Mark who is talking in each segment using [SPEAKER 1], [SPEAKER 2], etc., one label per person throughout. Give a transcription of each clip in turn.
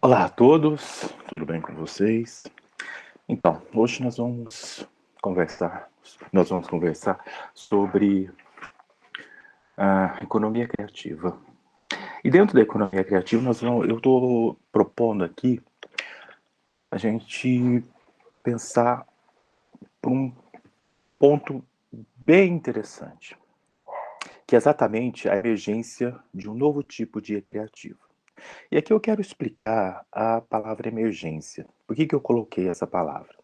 [SPEAKER 1] Olá a todos, tudo bem com vocês? Então, hoje nós vamos conversar sobre a economia criativa. E dentro da economia criativa, eu estou propondo aqui a gente pensar por um ponto bem interessante, que é exatamente a emergência de um novo tipo de criativo. E aqui eu quero explicar a palavra emergência. Por que eu coloquei essa palavra?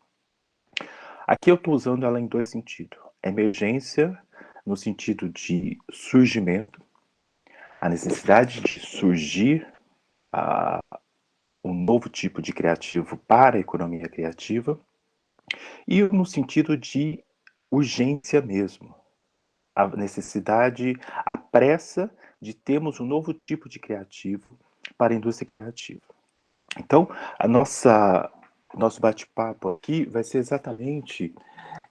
[SPEAKER 1] Aqui eu estou usando ela em dois sentidos. Emergência, no sentido de surgimento, a necessidade de surgir a, um novo tipo de criativo para a economia criativa, e no sentido de urgência mesmo, a necessidade, a pressa de termos um novo tipo de criativo para a indústria criativa. Então, nosso bate-papo aqui vai ser exatamente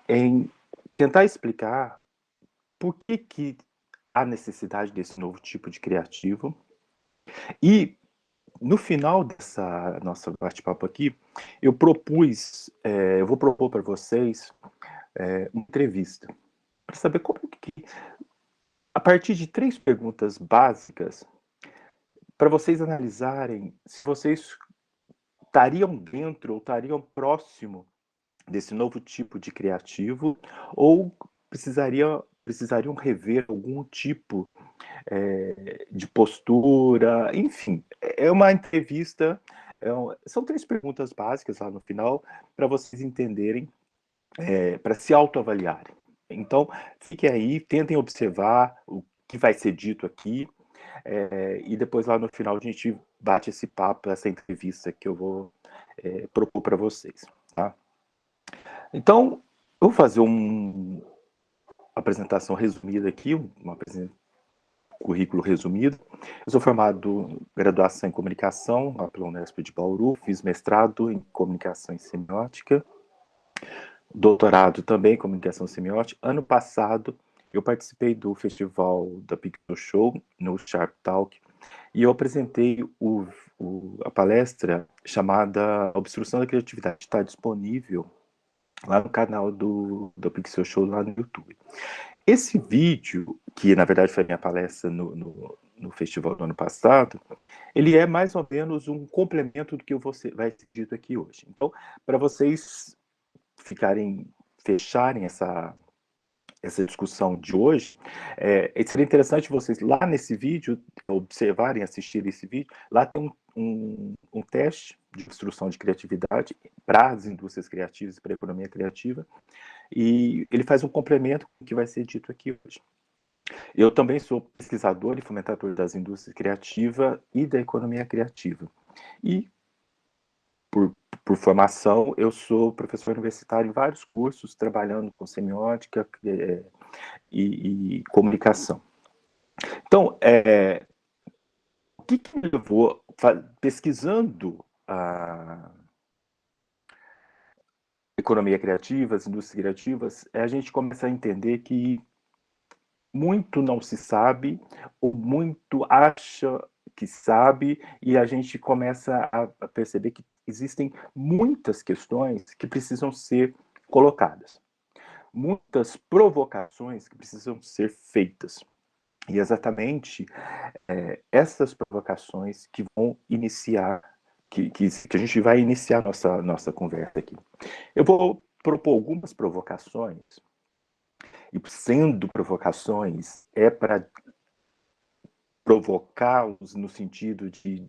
[SPEAKER 1] em tentar explicar por que há necessidade desse novo tipo de criativo. E no final dessa nossa bate-papo aqui, eu vou propor para vocês uma entrevista para saber como que, a partir de 3 perguntas básicas, para vocês analisarem se vocês estariam dentro ou estariam próximo desse novo tipo de criativo ou precisariam rever algum tipo de postura, enfim, é uma entrevista. São 3 perguntas básicas lá no final para vocês entenderem, para se autoavaliarem. Então, fiquem aí, tentem observar o que vai ser dito aqui, e depois lá no final a gente bate esse papo, essa entrevista que eu vou propor para vocês. Tá? Então, eu vou fazer uma apresentação resumida aqui, currículo resumido. Eu sou formado em graduação em comunicação lá pela Unesp de Bauru, fiz mestrado em comunicação e semiótica, doutorado também em comunicação e semiótica. Ano passado, eu participei do festival da Pixel Show, no Sharp Talk, e eu apresentei a palestra chamada Obstrução da Criatividade. Está disponível lá no canal do Pixel Show, lá no YouTube. Esse vídeo, que na verdade foi a minha palestra no festival do ano passado, ele é mais ou menos um complemento do que vai ser dito aqui hoje. Então, para vocês fecharem essa discussão de hoje, seria interessante vocês, lá nesse vídeo, observarem, assistirem esse vídeo. Lá tem um teste de instrução de criatividade para as indústrias criativas e para a economia criativa, e ele faz um complemento com o que vai ser dito aqui hoje. Eu também sou pesquisador e fomentador das indústrias criativas e da economia criativa. E, por formação, eu sou professor universitário em vários cursos, trabalhando com semiótica e comunicação. Então, o que me levou, pesquisando a economia criativa, as indústrias criativas, a gente começa a entender que muito não se sabe, ou muito acha que sabe, e a gente começa a perceber que existem muitas questões que precisam ser colocadas, muitas provocações que precisam ser feitas. E exatamente essas provocações que vão iniciar, que a gente vai iniciar nossa conversa aqui. Eu vou propor algumas provocações, e sendo provocações, é para provocá-los no sentido de...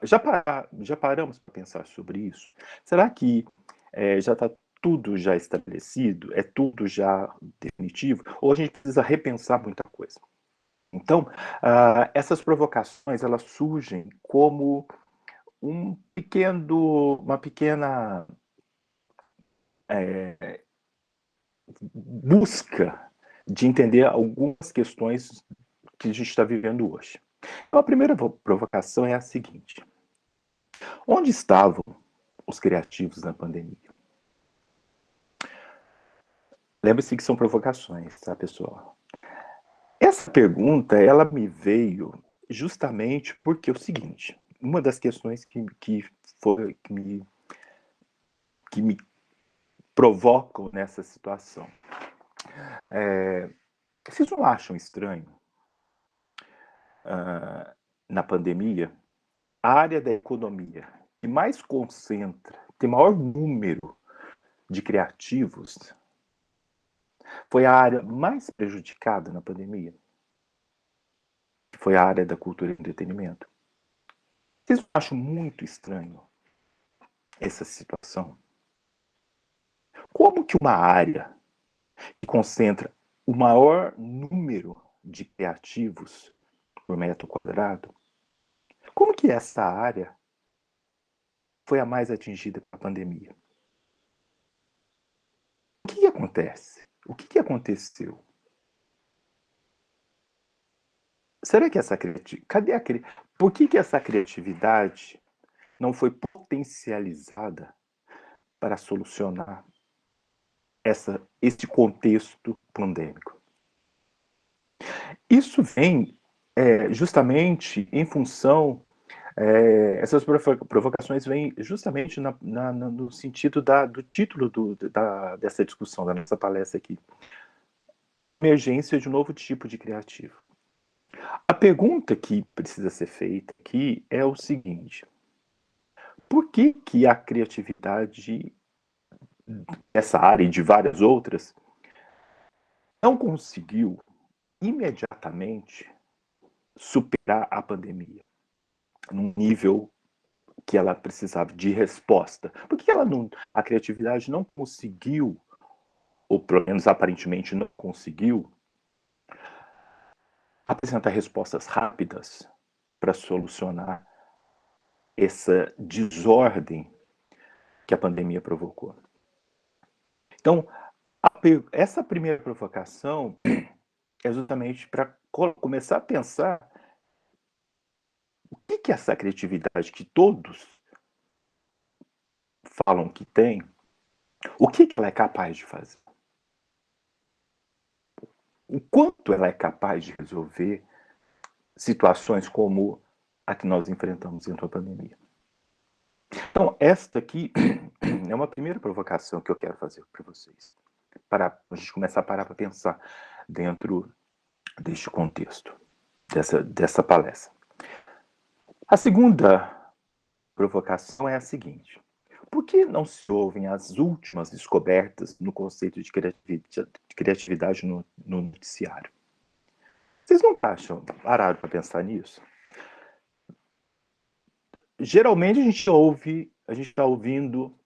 [SPEAKER 1] Já paramos para pensar sobre isso? Será que já está tudo já estabelecido? É tudo já definitivo? Ou a gente precisa repensar muita coisa? Então, essas provocações, elas surgem como uma pequena busca de entender algumas questões que a gente está vivendo hoje. Então, a primeira provocação é a seguinte: onde estavam os criativos na pandemia? Lembre-se que são provocações, tá, pessoal? Essa pergunta, ela me veio justamente porque é o seguinte: uma das questões que me provocam nessa situação. Vocês não acham estranho, na pandemia, a área da economia que mais concentra, tem maior número de criativos, foi a área mais prejudicada na pandemia? Foi a área da cultura e entretenimento. Vocês não acham muito estranho essa situação? Como que uma área que concentra o maior número de criativos por metro quadrado, como que essa área foi a mais atingida pela pandemia? O que acontece? O que aconteceu? Será que essa criatividade... Cadê aquele... Por que essa criatividade não foi potencializada para solucionar esse contexto pandêmico? Isso vem justamente em função... essas provocações vêm justamente no sentido do título dessa discussão, da nossa palestra aqui. Emergência de um novo tipo de criativo. A pergunta que precisa ser feita aqui é o seguinte: por que a criatividade dessa área e de várias outras não conseguiu imediatamente superar a pandemia num nível que ela precisava de resposta? Por que a criatividade não conseguiu, ou pelo menos aparentemente não conseguiu, apresentar respostas rápidas para solucionar essa desordem que a pandemia provocou? Então, essa primeira provocação é justamente para começar a pensar o que essa criatividade que todos falam que tem, o que ela é capaz de fazer? O quanto ela é capaz de resolver situações como a que nós enfrentamos dentro da pandemia? Então, esta aqui é uma primeira provocação que eu quero fazer para vocês, para a gente começar a parar para pensar dentro deste contexto, dessa palestra. A segunda provocação é a seguinte: por que não se ouvem as últimas descobertas no conceito de criatividade no noticiário? Vocês não acham, pararam para pensar nisso? Geralmente a gente está ouvindo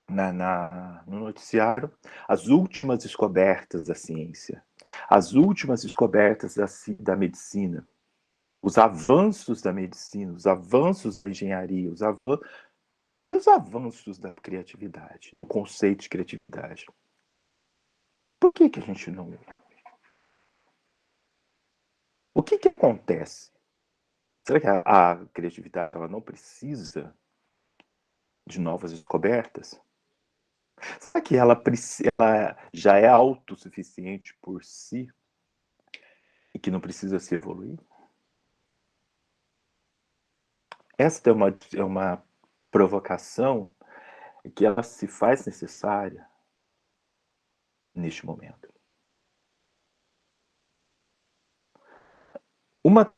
[SPEAKER 1] no noticiário as últimas descobertas da ciência, as últimas descobertas da medicina, os avanços da medicina, os avanços da engenharia, os avanços da criatividade, o conceito de criatividade. Por que a gente não... O que acontece? Será que a criatividade ela não precisa de novas descobertas? Será que ela já é autossuficiente por si e que não precisa se evoluir? Esta é uma provocação que ela se faz necessária neste momento. Uma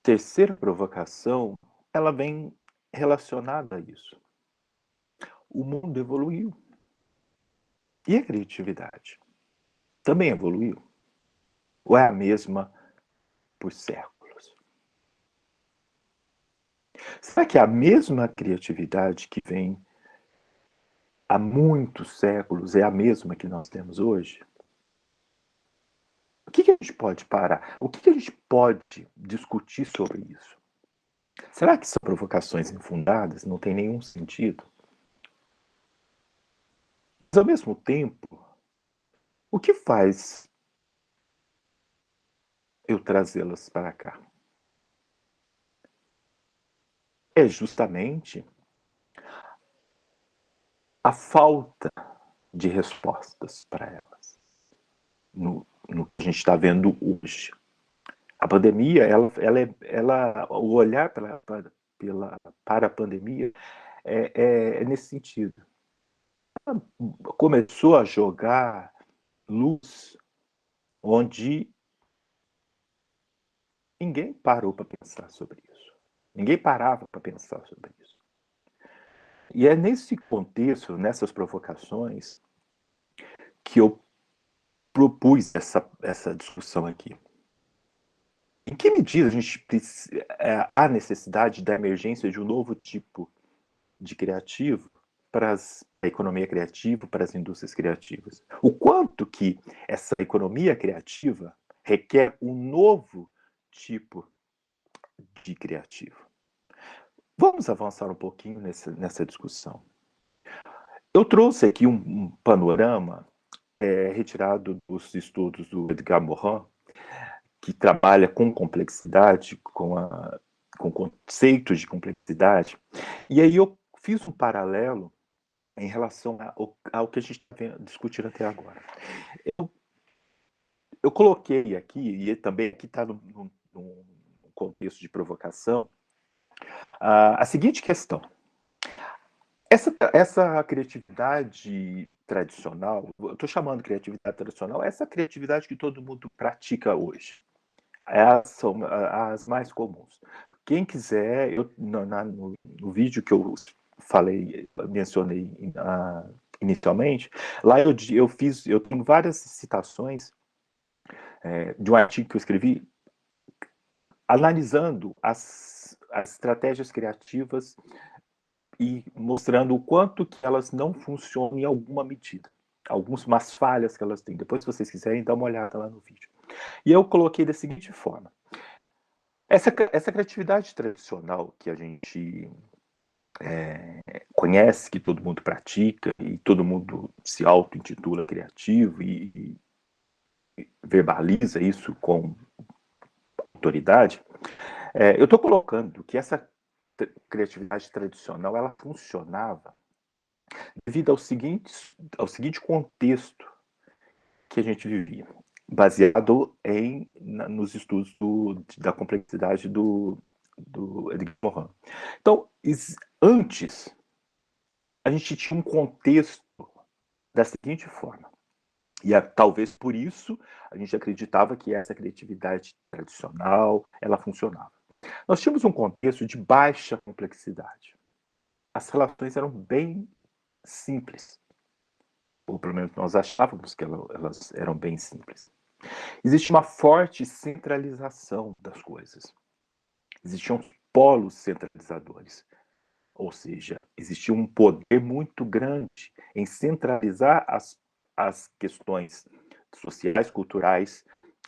[SPEAKER 1] terceira provocação, ela vem relacionada a isso. O mundo evoluiu. E a criatividade também evoluiu? Ou é a mesma por séculos? Será que é a mesma criatividade que vem há muitos séculos é a mesma que nós temos hoje? O que a gente pode parar? O que a gente pode discutir sobre isso? Será que são provocações infundadas? Não tem nenhum sentido? Mas, ao mesmo tempo, o que faz eu trazê-las para cá? É justamente a falta de respostas para elas, no que a gente está vendo hoje. A pandemia, o olhar para a pandemia é nesse sentido. Ela começou a jogar luz onde ninguém parou para pensar sobre isso. Ninguém parava para pensar sobre isso. E é nesse contexto, nessas provocações, que eu propus essa discussão aqui. Em que medida a gente há necessidade da emergência de um novo tipo de criativo para a economia criativa, para as indústrias criativas? O quanto que essa economia criativa requer um novo tipo de criativo? Vamos avançar um pouquinho nessa discussão. Eu trouxe aqui um panorama retirado dos estudos do Edgar Morin, que trabalha com complexidade, com conceitos de complexidade, e aí eu fiz um paralelo em relação ao que a gente está discutindo até agora. Eu coloquei aqui, e também aqui está num contexto de provocação, a seguinte questão. Essa criatividade tradicional, eu estou chamando de criatividade tradicional, essa criatividade que todo mundo pratica hoje. Essas são as mais comuns. Quem quiser, no vídeo que eu mencionei inicialmente, lá eu tenho várias citações de um artigo que eu escrevi analisando as estratégias criativas e mostrando o quanto que elas não funcionam em alguma medida. Algumas falhas que elas têm. Depois, se vocês quiserem, dá uma olhada lá no vídeo. E eu coloquei da seguinte forma. Essa criatividade tradicional que a gente conhece, que todo mundo pratica, e todo mundo se auto-intitula criativo e verbaliza isso com autoridade, eu estou colocando que essa criatividade tradicional ela funcionava devido ao seguinte contexto que a gente vivia, baseado nos estudos da complexidade do Edgar Morin. Então, antes, a gente tinha um contexto da seguinte forma, e talvez por isso a gente acreditava que essa criatividade tradicional ela funcionava. Nós tínhamos um contexto de baixa complexidade. As relações eram bem simples. Ou pelo menos nós achávamos que elas eram bem simples. Existe uma forte centralização das coisas. Existiam polos centralizadores. Ou seja, existia um poder muito grande em centralizar as questões sociais, culturais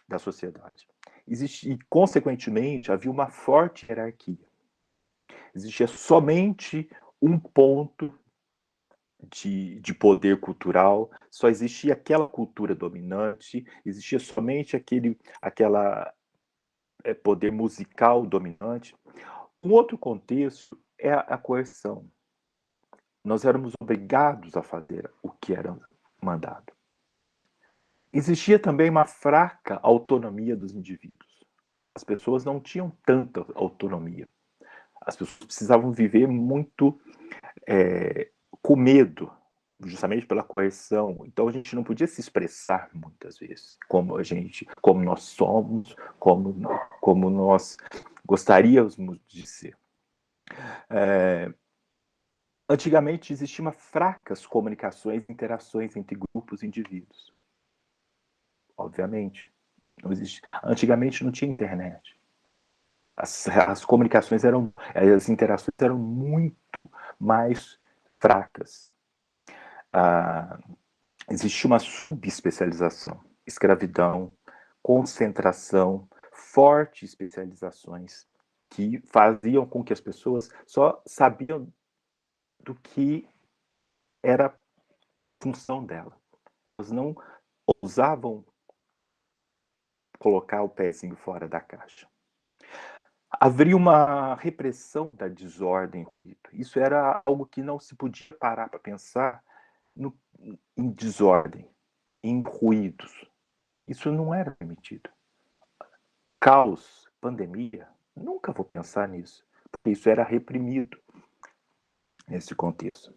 [SPEAKER 1] da sociedade. E, consequentemente, havia uma forte hierarquia. Existia somente um ponto de poder cultural, só existia aquela cultura dominante, existia somente aquela poder musical dominante. Um outro contexto é a coerção. Nós éramos obrigados a fazer o que era mandado. Existia também uma fraca autonomia dos indivíduos. As pessoas não tinham tanta autonomia. As pessoas precisavam viver muito com medo, justamente pela coerção. Então a gente não podia se expressar muitas vezes como nós somos, como nós gostaríamos de ser. Antigamente existiam fracas comunicações e interações entre grupos e indivíduos. Obviamente. Não existe. Antigamente não tinha internet. As comunicações as interações eram muito mais fracas. Existe uma subespecialização, escravidão, concentração, fortes especializações que faziam com que as pessoas só sabiam do que era função dela. Elas não ousavam colocar o pezinho fora da caixa. Haveria uma repressão da desordem. Isso era algo que não se podia parar para pensar em desordem, em ruídos. Isso não era permitido. caos, pandemia, nunca vou pensar nisso, porque isso era reprimido nesse contexto.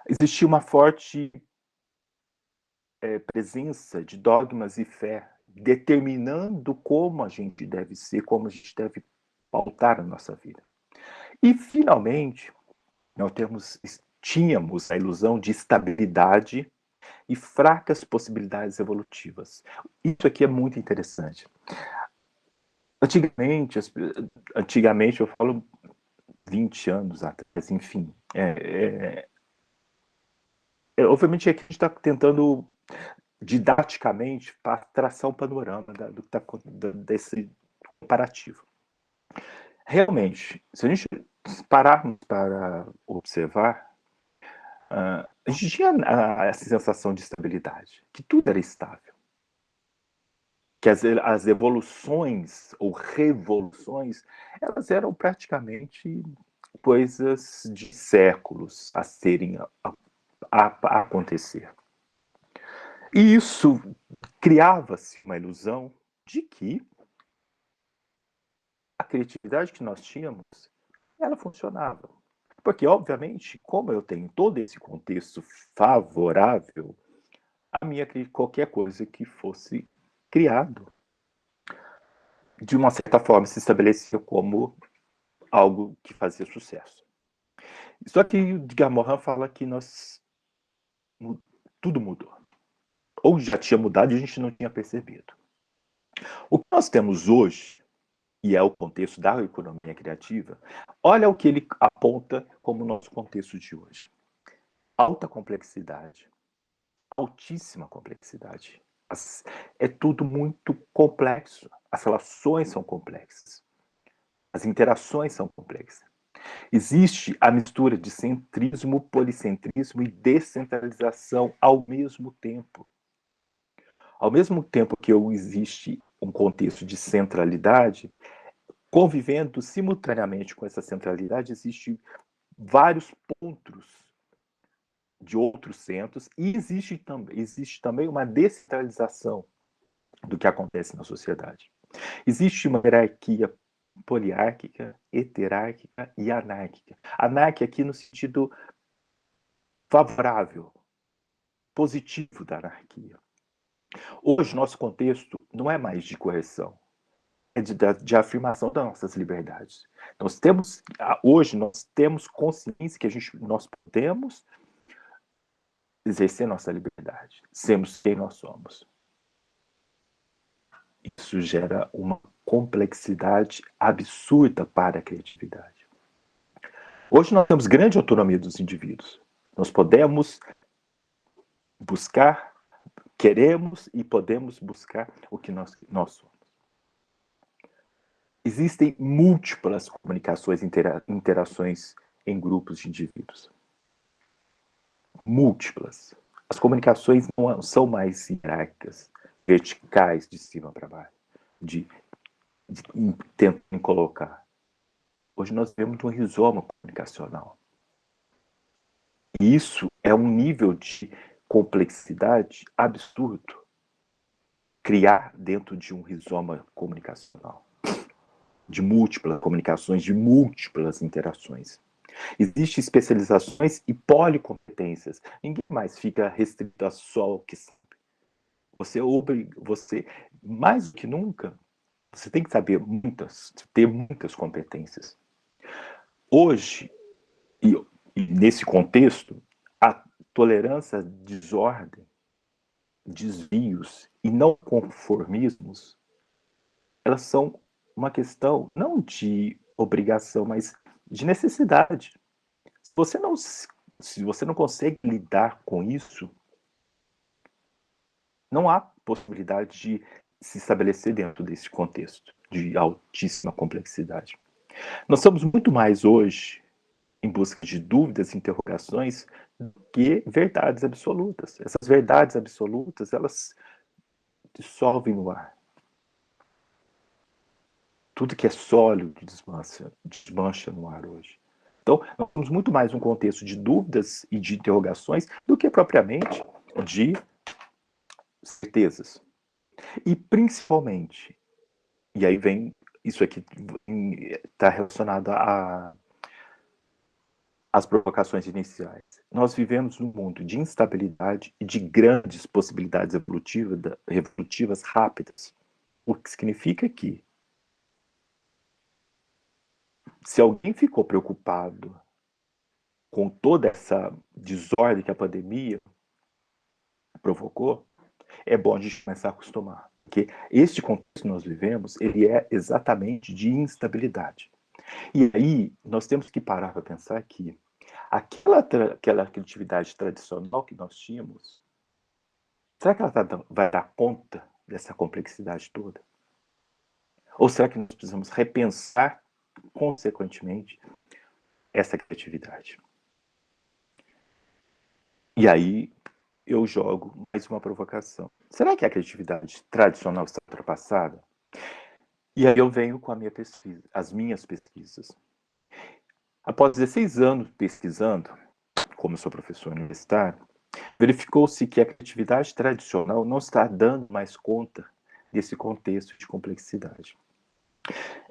[SPEAKER 1] Existia uma forte presença de dogmas e fé, determinando como a gente deve ser, como a gente deve pautar a nossa vida. E, finalmente, nós tínhamos a ilusão de estabilidade e fracas possibilidades evolutivas. Isso aqui é muito interessante. Antigamente, eu falo 20 anos atrás, enfim, obviamente aqui a gente está tentando didaticamente para traçar um panorama do que tá, desse comparativo. Realmente, se a gente pararmos para observar, a gente tinha essa sensação de estabilidade, que tudo era estável, que as evoluções ou revoluções, elas eram praticamente coisas de séculos a serem a acontecer. E isso criava-se uma ilusão de que a criatividade que nós tínhamos, ela funcionava. Porque, obviamente, como eu tenho todo esse contexto favorável, a minha qualquer coisa que fosse criado, de uma certa forma, se estabelecia como algo que fazia sucesso. Só que o Morin fala que tudo mudou. Ou já tinha mudado e a gente não tinha percebido. O que nós temos hoje, e é o contexto da economia criativa, olha o que ele aponta como nosso contexto de hoje. Alta complexidade, altíssima complexidade. É tudo muito complexo. As relações são complexas. As interações são complexas. Existe a mistura de centrismo, policentrismo e descentralização ao mesmo tempo. Ao mesmo tempo que existe um contexto de centralidade, convivendo simultaneamente com essa centralidade, existem vários pontos de outros centros e existe também uma descentralização do que acontece na sociedade. Existe uma hierarquia poliárquica, heterárquica e anárquica. Anárquica aqui no sentido favorável, positivo da anarquia. Hoje, nosso contexto não é mais de correção, é de afirmação das nossas liberdades. Hoje, nós temos consciência que nós podemos exercer nossa liberdade, sermos quem nós somos. Isso gera uma complexidade absurda para a criatividade. Hoje nós temos grande autonomia dos indivíduos. Nós podemos buscar, queremos e podemos buscar o que nós somos. Existem múltiplas comunicações, interações em grupos de indivíduos. Múltiplas. As comunicações não são mais hierárquicas, verticais, de cima para baixo, de tentar colocar. Hoje nós vemos um rizoma comunicacional. E isso é um nível de complexidade absurdo. Criar dentro de um rizoma comunicacional. De múltiplas comunicações, de múltiplas interações. Existem especializações e policompetências. Ninguém mais fica restrito a só o que sabe. Você, mais do que nunca, você tem que saber ter muitas competências. Hoje, e nesse contexto, a tolerância à desordem, desvios e não conformismos, elas são uma questão não de obrigação, mas de necessidade. Se você não consegue lidar com isso, não há possibilidade de se estabelecer dentro desse contexto de altíssima complexidade. Nós estamos muito mais hoje em busca de dúvidas e interrogações do que verdades absolutas. Essas verdades absolutas, elas dissolvem no ar. Tudo que é sólido desmancha no ar hoje. Então, nós temos muito mais um contexto de dúvidas e de interrogações do que propriamente de certezas. E, principalmente, E aí vem, isso aqui está relacionado às provocações iniciais. Nós vivemos num mundo de instabilidade e de grandes possibilidades evolutivas rápidas. O que significa que, se alguém ficou preocupado com toda essa desordem que a pandemia provocou, é bom a gente começar a acostumar. Porque este contexto que nós vivemos, ele é exatamente de instabilidade. E aí, nós temos que parar para pensar que aquela criatividade tradicional que nós tínhamos, será que ela vai dar conta dessa complexidade toda? Ou será que nós precisamos repensar, consequentemente, essa criatividade? E aí, eu jogo mais uma provocação. Será que a criatividade tradicional está ultrapassada? E aí eu venho com a minha pesquisa, as minhas pesquisas. Após 16 anos pesquisando, como sou professor universitário, verificou-se que a criatividade tradicional não está dando mais conta desse contexto de complexidade.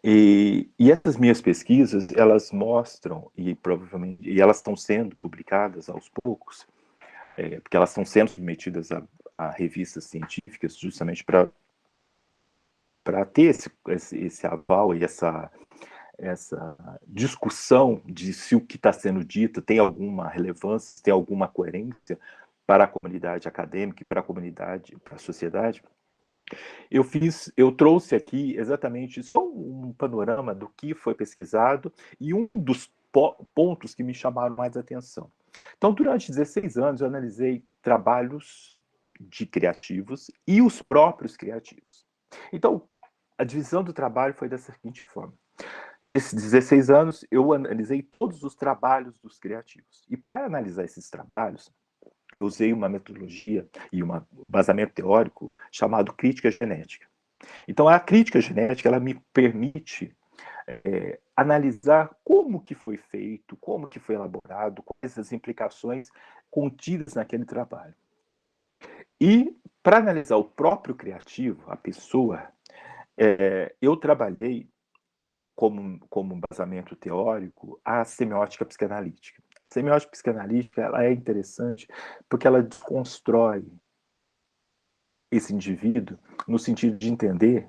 [SPEAKER 1] E essas minhas pesquisas, elas mostram, e elas estão sendo publicadas aos poucos, porque elas estão sendo submetidas a revistas científicas justamente para ter esse aval e essa discussão de se o que está sendo dito tem alguma relevância, tem alguma coerência para a comunidade acadêmica e para a comunidade, para a sociedade. Eu trouxe aqui exatamente só um panorama do que foi pesquisado e um dos pontos que me chamaram mais atenção. Então, durante 16 anos, eu analisei trabalhos de criativos e os próprios criativos. Então, a divisão do trabalho foi da seguinte forma. Nesses 16 anos, eu analisei todos os trabalhos dos criativos. E para analisar esses trabalhos, eu usei uma metodologia e um basamento teórico chamado crítica genética. Então, a crítica genética, ela me permite analisar como que foi feito, como que foi elaborado, quais as implicações contidas naquele trabalho. E, para analisar o próprio criativo, a pessoa, eu trabalhei como embasamento teórico a semiótica psicanalítica. A semiótica psicanalítica ela é interessante porque ela desconstrói esse indivíduo no sentido de entender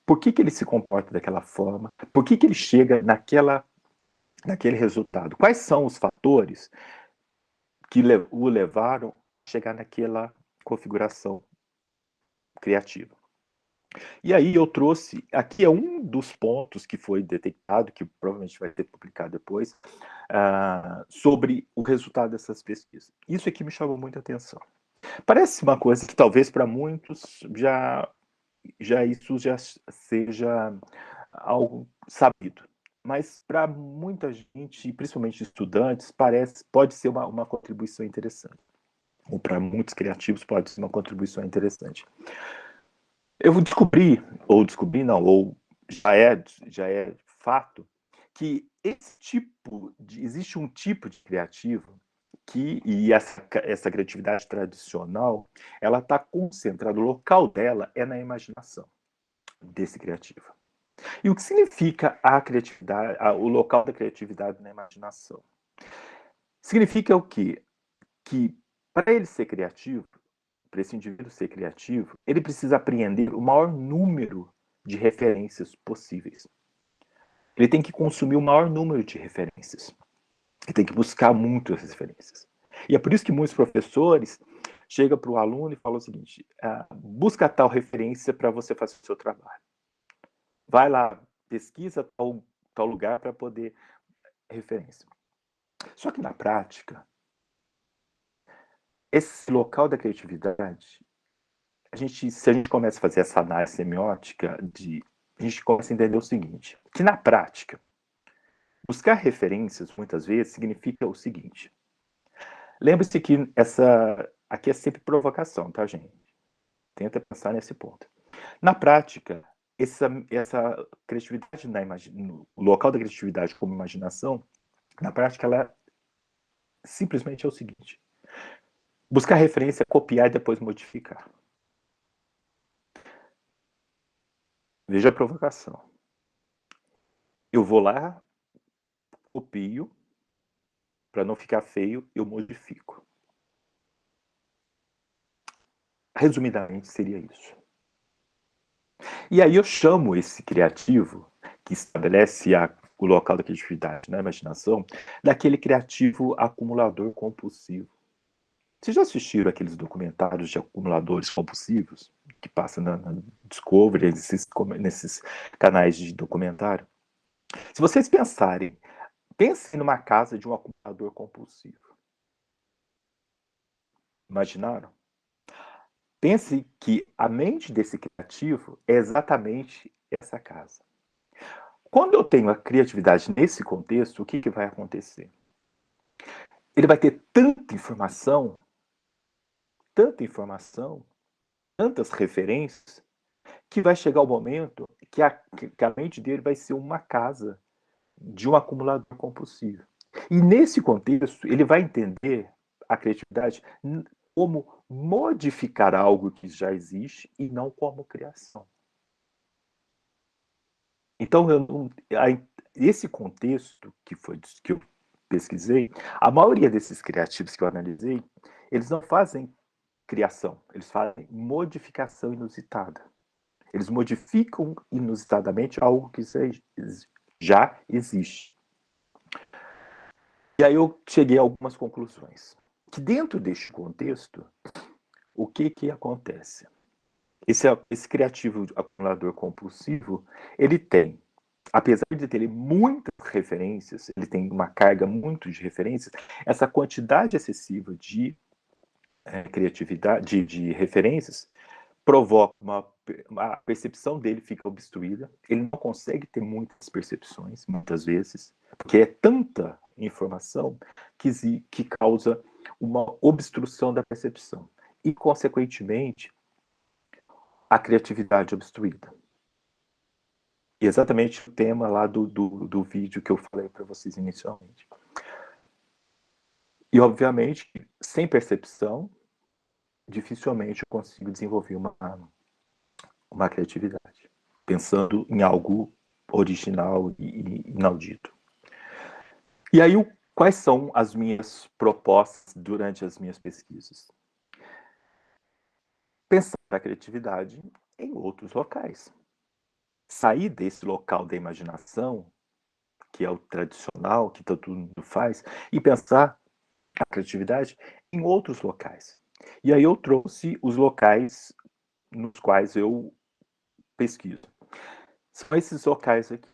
[SPEAKER 1] por que ele se comporta daquela forma, por que ele chega naquele resultado, quais são os fatores que o levaram a chegar naquela configuração criativa. E aí eu trouxe, aqui é um dos pontos que foi detectado, que provavelmente vai ser publicado depois, sobre o resultado dessas pesquisas. Isso aqui me chamou muita atenção. Parece uma coisa que talvez para muitos isso já seja algo sabido. Mas para muita gente, principalmente estudantes, pode ser uma contribuição interessante. Ou para muitos criativos pode ser uma contribuição interessante. Eu descobri não, ou já é fato, que existe um tipo de criativo e essa criatividade tradicional, ela está concentrada, o local dela é na imaginação desse criativo. E o que significa a criatividade, o local da criatividade na imaginação? Significa o quê? Que para ele ser criativo, para esse indivíduo ser criativo, ele precisa apreender o maior número de referências possíveis. Ele tem que consumir o maior número de referências. Ele tem que buscar muito as referências. E é por isso que muitos professores chegam para o aluno e falam o seguinte: busca tal referência para você fazer o seu trabalho. Vai lá, pesquisa tal lugar para poder referência. Só que na prática, esse local da criatividade, se a gente começa a fazer essa análise semiótica, a gente começa a entender o seguinte, que na prática, buscar referências, muitas vezes, significa o seguinte. Lembre-se que aqui é sempre provocação, tá, gente? Tenta pensar nesse ponto. Na prática, essa criatividade no local da criatividade como imaginação, na prática, ela simplesmente é o seguinte. Buscar referência, copiar e depois modificar. Veja a provocação. Eu vou lá, copio, para não ficar feio, eu modifico. Resumidamente, seria isso. E aí eu chamo esse criativo, que estabelece o local da criatividade na imaginação, daquele criativo acumulador compulsivo. Vocês já assistiram aqueles documentários de acumuladores compulsivos que passam na Discovery, nesses canais de documentário? Se vocês pensem numa casa de um acumulador compulsivo. Imaginaram? Pense que a mente desse criativo é exatamente essa casa. Quando eu tenho a criatividade nesse contexto, o que vai acontecer? Ele vai ter tanta informação, tantas referências, que vai chegar o momento que a mente dele vai ser uma casa de um acumulador compulsivo. E nesse contexto, ele vai entender a criatividade como modificar algo que já existe e não como criação. Então, esse contexto que eu pesquisei, a maioria desses criativos que eu analisei, eles não fazem criação, eles fazem modificação inusitada. Eles modificam inusitadamente algo que já existe. E aí eu cheguei a algumas conclusões. Que dentro deste contexto, o que acontece? Esse criativo acumulador compulsivo, ele tem, apesar de ter muitas referências, ele tem uma carga muito de referências, essa quantidade excessiva de criatividade, de referências, provoca a percepção dele fica obstruída, ele não consegue ter muitas percepções, muitas vezes, porque é tanta informação que causa uma obstrução da percepção. E, consequentemente, a criatividade obstruída. E exatamente o tema lá do vídeo que eu falei para vocês inicialmente. E, obviamente, sem percepção, dificilmente eu consigo desenvolver uma criatividade, pensando em algo original e inaudito. E aí, quais são as minhas propostas durante as minhas pesquisas? Pensar a criatividade em outros locais. Sair desse local da imaginação, que é o tradicional, que todo mundo faz, e pensar a criatividade em outros locais. E aí eu trouxe os locais nos quais eu pesquiso. São esses locais aqui.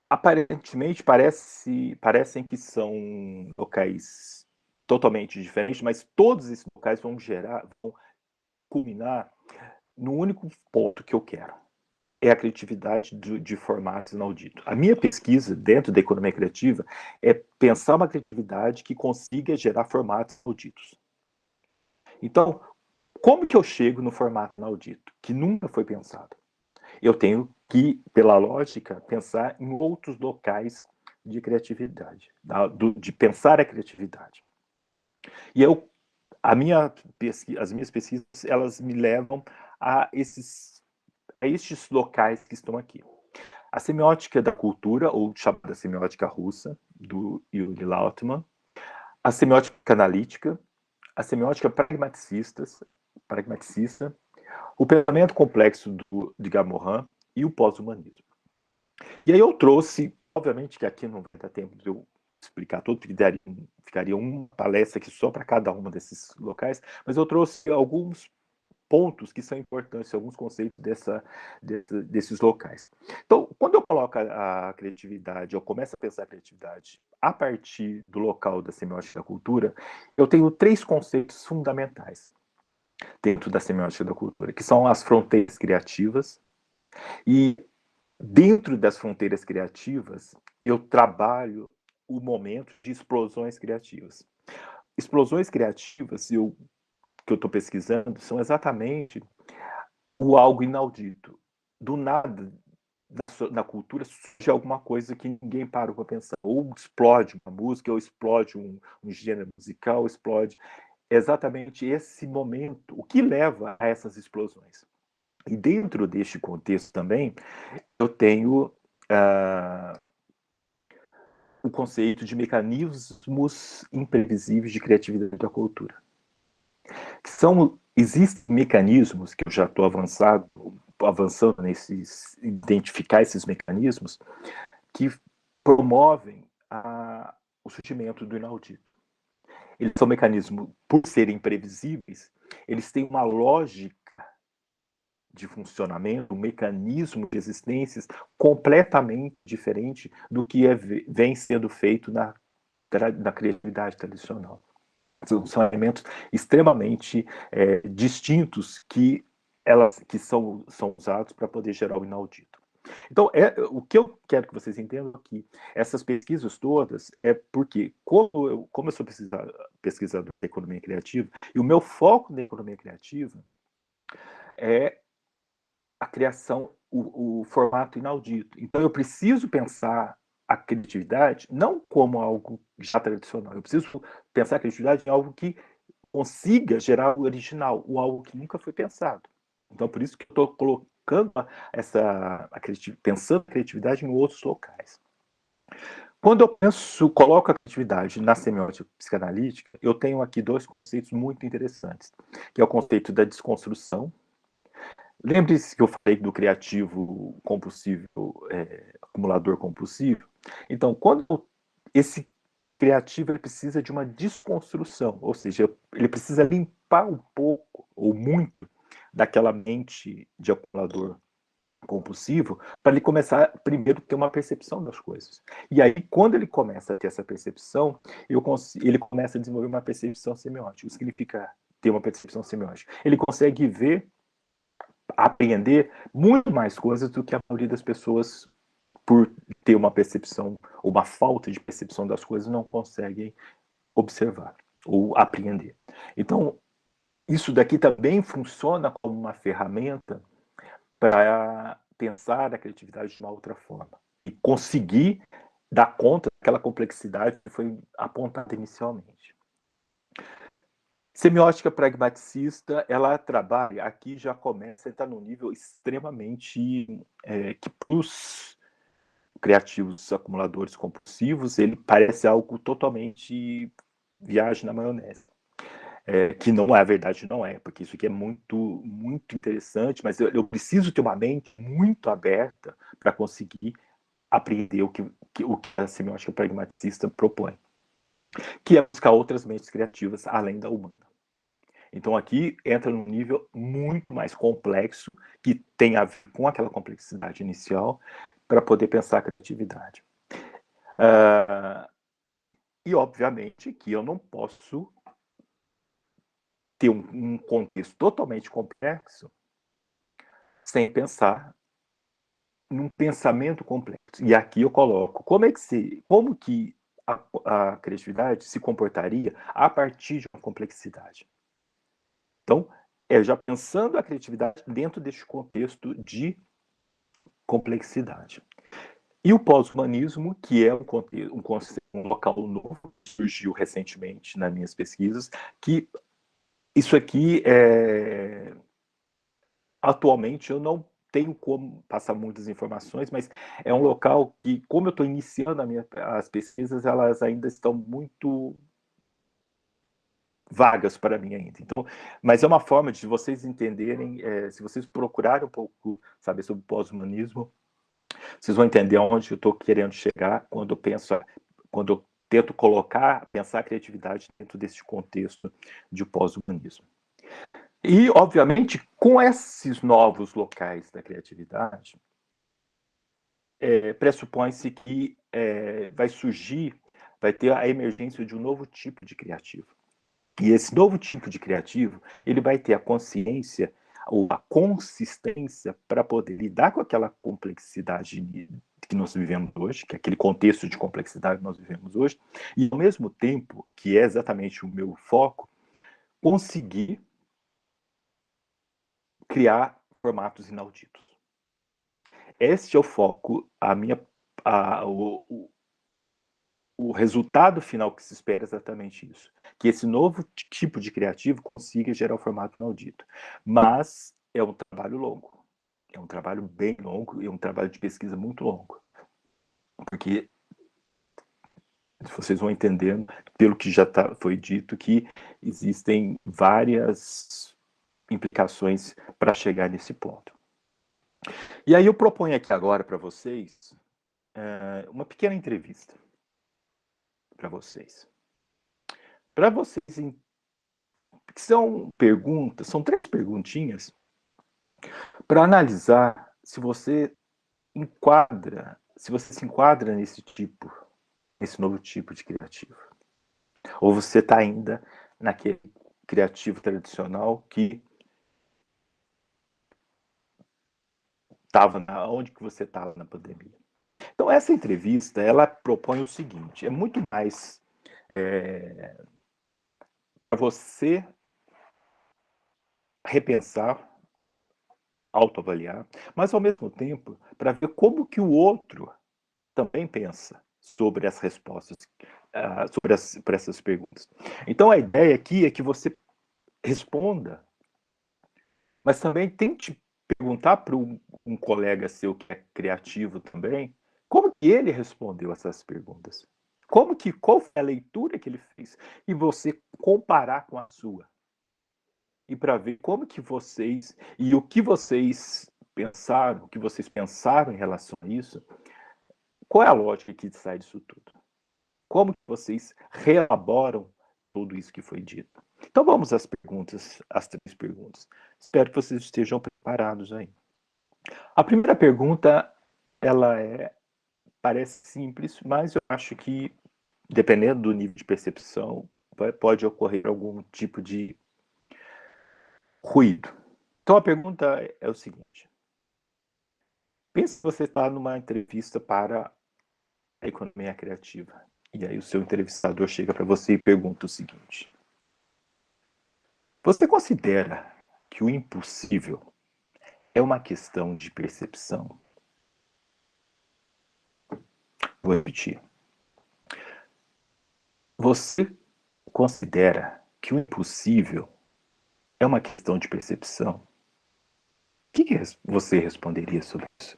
[SPEAKER 1] Aparentemente parecem que são locais totalmente diferentes, mas todos esses locais vão culminar no único ponto que eu quero. É a criatividade de formatos inauditos. A minha pesquisa dentro da economia criativa é pensar uma criatividade que consiga gerar formatos inauditos. Então, como que eu chego no formato inaudito, que nunca foi pensado? Eu tenho que, pela lógica, pensar em outros locais de criatividade, de pensar a criatividade. E as minhas pesquisas, elas me levam a estes locais que estão aqui. A semiótica da cultura, ou chamada semiótica russa, do Yuri Lautman, a semiótica analítica, a semiótica pragmaticista, o pensamento complexo de Gamorin e o pós-humanismo. E aí eu trouxe, obviamente que aqui não vai dar tempo de eu explicar tudo, porque ficaria uma palestra aqui só para cada um desses locais, mas eu trouxe alguns pontos que são importantes, alguns conceitos desses locais. Então, quando eu coloco a criatividade, eu começo a pensar a criatividade a partir do local da semiótica da cultura, eu tenho 3 conceitos fundamentais dentro da semiótica da cultura, que são as fronteiras criativas, e dentro das fronteiras criativas, eu trabalho o momento de explosões criativas. Explosões criativas, que eu estou pesquisando, são exatamente o algo inaudito. Do nada, na cultura, surge alguma coisa que ninguém parou para pensar. Ou explode uma música, ou explode um gênero musical, explode. É exatamente esse momento, o que leva a essas explosões. E dentro deste contexto também, eu tenho o conceito de mecanismos imprevisíveis de criatividade da cultura. Existem mecanismos que eu já estou avançando nesses, identificar esses mecanismos que promovem o surgimento do inaudito. Eles são mecanismos, por serem imprevisíveis, eles têm uma lógica de funcionamento, um mecanismo de existências completamente diferente do que vem sendo feito na criatividade tradicional. São elementos extremamente distintos que são usados para poder gerar o inaudito. Então, o que eu quero que vocês entendam aqui, essas pesquisas todas, é porque, como eu sou pesquisador da economia criativa, e o meu foco na economia criativa é a criação, o formato inaudito. Então, eu preciso pensar a criatividade não como algo já tradicional, eu preciso pensar a criatividade em algo que consiga gerar o original, o algo que nunca foi pensado. Então, por isso que eu estou colocando pensando a criatividade em outros locais. Quando eu coloco a criatividade na semiótica psicanalítica, eu tenho aqui dois conceitos muito interessantes, que é o conceito da desconstrução. Lembre-se que eu falei do criativo compulsivo, acumulador compulsivo. Então, quando esse criativo ele precisa de uma desconstrução, ou seja, ele precisa limpar um pouco ou muito daquela mente de acumulador compulsivo para ele começar primeiro a ter uma percepção das coisas. E aí, quando ele começa a ter essa percepção, ele começa a desenvolver uma percepção semiótica. O que significa ter uma percepção semiótica? Ele consegue ver, apreender muito mais coisas do que a maioria das pessoas, por ter uma percepção, ou uma falta de percepção das coisas, não conseguem observar ou apreender. Então, isso daqui também funciona como uma ferramenta para pensar a criatividade de uma outra forma e conseguir dar conta daquela complexidade que foi apontada inicialmente. Semiótica pragmaticista, ela trabalha, aqui já começa a estar num nível extremamente que para os criativos acumuladores compulsivos, ele parece algo totalmente viagem na maionese. Que não é a verdade, não é, porque isso aqui é muito, muito interessante, mas eu preciso ter uma mente muito aberta para conseguir aprender o que a semiótica pragmaticista propõe, que é buscar outras mentes criativas além da humana. Então aqui entra num nível muito mais complexo, que tem a ver com aquela complexidade inicial, para poder pensar a criatividade. E obviamente que eu não posso ter um contexto totalmente complexo sem pensar num pensamento complexo. E aqui eu coloco como que a criatividade se comportaria a partir de uma complexidade. Então, já pensando a criatividade dentro deste contexto de complexidade. E o pós-humanismo, que é um local novo que surgiu recentemente nas minhas pesquisas, que isso aqui atualmente eu não tenho como passar muitas informações, mas é um local que, como eu estou iniciando as pesquisas, elas ainda estão muito vagas para mim ainda. Então, mas é uma forma de vocês entenderem, se vocês procurarem um pouco saber sobre o pós-humanismo, vocês vão entender onde eu estou querendo chegar quando eu tento pensar a criatividade dentro desse contexto de pós-humanismo. E, obviamente, com esses novos locais da criatividade, pressupõe-se que vai ter a emergência de um novo tipo de criativo. E esse novo tipo de criativo, ele vai ter a consciência ou a consistência para poder lidar com aquela complexidade que nós vivemos hoje, que é aquele contexto de complexidade que nós vivemos hoje, e ao mesmo tempo, que é exatamente o meu foco, conseguir criar formatos inauditos. Este é o foco, o resultado final que se espera é exatamente isso. Que esse novo tipo de criativo consiga gerar o formato inaudito. Mas é um trabalho longo. É um trabalho bem longo e é um trabalho de pesquisa muito longo. Porque vocês vão entendendo, pelo que já foi dito, que existem várias implicações para chegar nesse ponto. E aí eu proponho aqui agora para vocês uma pequena entrevista para vocês. Para vocês, são perguntas, são 3 perguntinhas para analisar se você se enquadra nesse novo tipo de criativo. Ou você está ainda naquele criativo tradicional que estava onde que você estava na pandemia. Então, essa entrevista, ela propõe o seguinte, é muito mais para você repensar, autoavaliar, mas, ao mesmo tempo, para ver como que o outro também pensa sobre as respostas, sobre essas perguntas. Então, a ideia aqui é que você responda, mas também tente perguntar para um colega seu que é criativo também, como que ele respondeu essas perguntas. Qual foi a leitura que ele fez? E você comparar com a sua. E para ver como que vocês, e o que vocês pensaram em relação a isso, qual é a lógica que sai disso tudo? Como que vocês reelaboram tudo isso que foi dito? Então vamos às perguntas, às 3 perguntas. Espero que vocês estejam preparados aí. A primeira pergunta, ela parece simples, mas eu acho que, dependendo do nível de percepção, pode ocorrer algum tipo de ruído. Então a pergunta é o seguinte: pense que você está numa entrevista para a economia criativa. E aí o seu entrevistador chega para você e pergunta o seguinte: você considera que o impossível é uma questão de percepção? Vou repetir. Você considera que o impossível é uma questão de percepção? O que você responderia sobre isso?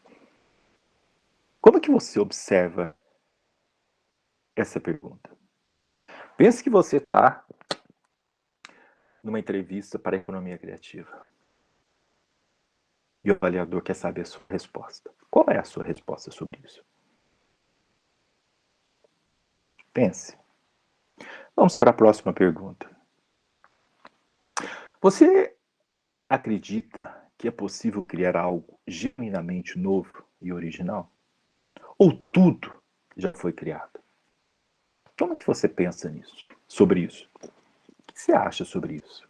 [SPEAKER 1] Como é que você observa essa pergunta? Pense que você está numa entrevista para a economia criativa e o avaliador quer saber a sua resposta. Qual é a sua resposta sobre isso? Pense. Vamos para a próxima pergunta. Você acredita que é possível criar algo genuinamente novo e original? Ou tudo já foi criado? Como é que você pensa nisso? Sobre isso? O que você acha sobre isso?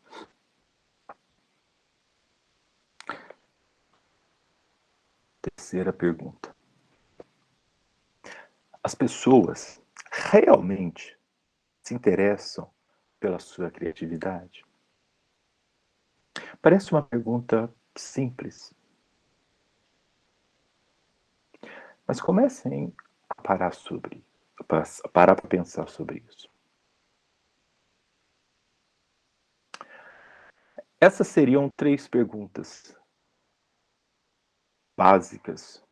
[SPEAKER 1] Terceira pergunta. As pessoas realmente se interessam pela sua criatividade? Parece uma pergunta simples, mas comecem a parar para pensar sobre isso. Essas seriam 3 perguntas básicas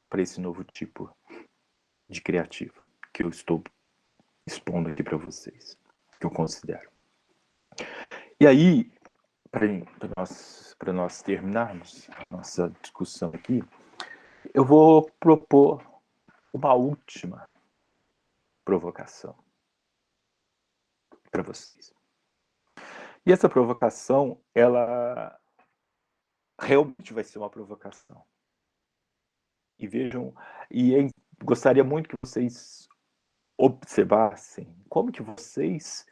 [SPEAKER 1] para esse novo tipo de criativo que eu estou expondo aqui para vocês, que eu considero. E aí, para nós terminarmos a nossa discussão aqui, eu vou propor uma última provocação para vocês. E essa provocação, ela realmente vai ser uma provocação. E vejam, gostaria muito que vocês observassem como que vocês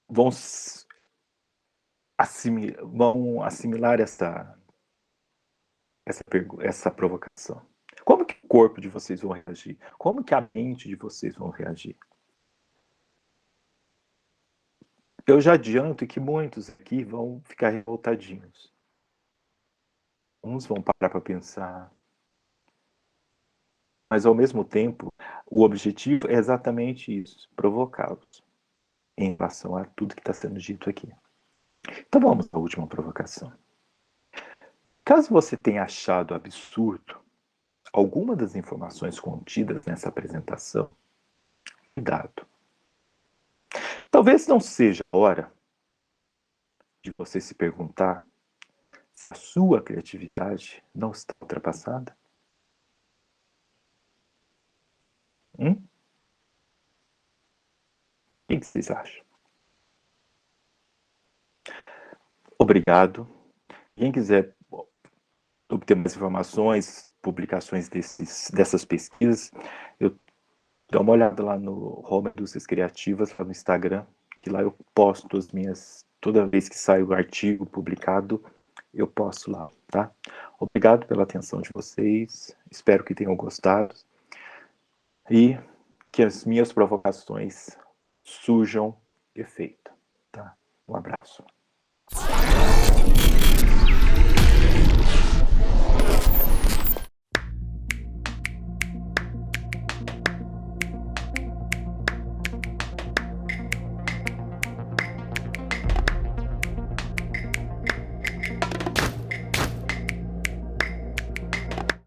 [SPEAKER 1] vão assimilar essa provocação. Como que o corpo de vocês vão reagir? Como que a mente de vocês vão reagir? Eu já adianto que muitos aqui vão ficar revoltadinhos. Uns vão parar para pensar. Mas, ao mesmo tempo, o objetivo é exatamente isso, provocá-los em relação a tudo que está sendo dito aqui. Então vamos à última provocação. Caso você tenha achado absurdo alguma das informações contidas nessa apresentação, cuidado. Talvez não seja a hora de você se perguntar se a sua criatividade não está ultrapassada. O que vocês acham? Obrigado. Quem quiser obter mais informações, publicações dessas pesquisas, eu dou uma olhada lá no Roma Indústrias Criativas, lá no Instagram, que lá eu posto as minhas... Toda vez que sai o artigo publicado, eu posto lá, tá? Obrigado pela atenção de vocês, espero que tenham gostado e que as minhas provocações surjam efeito, tá? Um abraço.